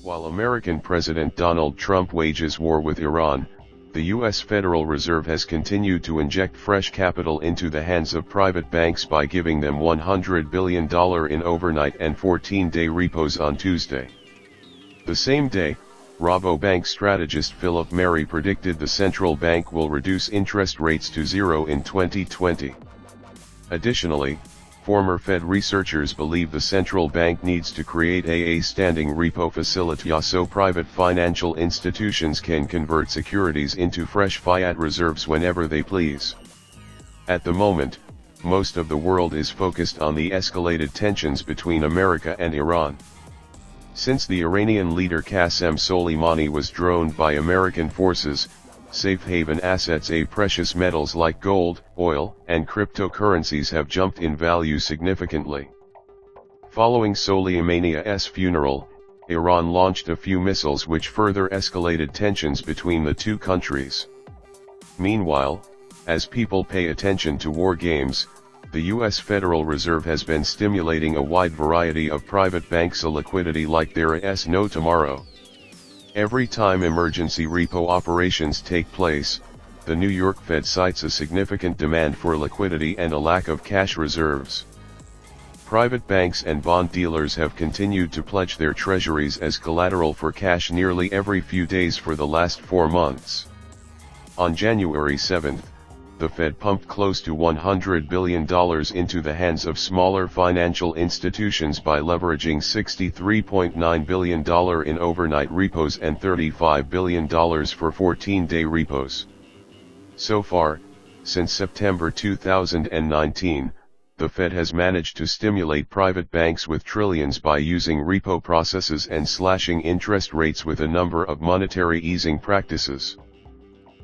While American President Donald Trump wages war with Iran, the U.S. Federal Reserve has continued to inject fresh capital into the hands of private banks by giving them $100 billion in overnight and 14-day repos on Tuesday. The same day, Rabobank strategist Philip Marey predicted the central bank will reduce interest rates to zero in 2020. Additionally, former Fed researchers believe the central bank needs to create a standing repo facility so private financial institutions can convert securities into fresh fiat reserves whenever they please. At the moment, most of the world is focused on the escalated tensions between America and Iran. Since the Iranian leader Qasem Soleimani was droned by American forces, safe haven assets, precious metals like gold, oil, and cryptocurrencies have jumped in value significantly. Following Soleimani's funeral, Iran launched a few missiles which further escalated tensions between the two countries. Meanwhile, as people pay attention to war games, the U.S. Federal Reserve has been stimulating a wide variety of private banks' liquidity like there is no tomorrow. Every time emergency repo operations take place, the New York Fed cites a significant demand for liquidity and a lack of cash reserves. Private banks and bond dealers have continued to pledge their treasuries as collateral for cash nearly every few days for the last 4 months. On January 7, the Fed pumped close to $100 billion into the hands of smaller financial institutions by leveraging $63.9 billion in overnight repos and $35 billion for 14-day repos. So far, since September 2019, the Fed has managed to stimulate private banks with trillions by using repo processes and slashing interest rates with a number of monetary easing practices.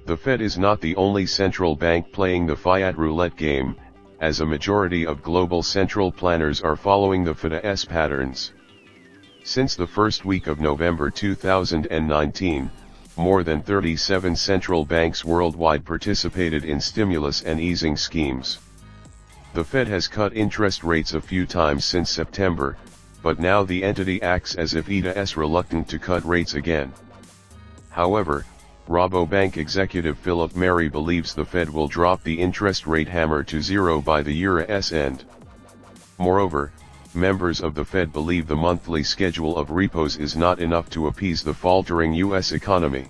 The Fed is not the only central bank playing the fiat roulette game, as a majority of global central planners are following the Fed's patterns. Since the first week of November 2019, more than 37 central banks worldwide participated in stimulus and easing schemes. The Fed has cut interest rates a few times since September, but now the entity acts as if it is reluctant to cut rates again. However, Rabobank executive Philip Marey believes the Fed will drop the interest rate hammer to zero by the year's end. Moreover, members of the Fed believe the monthly schedule of repos is not enough to appease the faltering U.S. economy.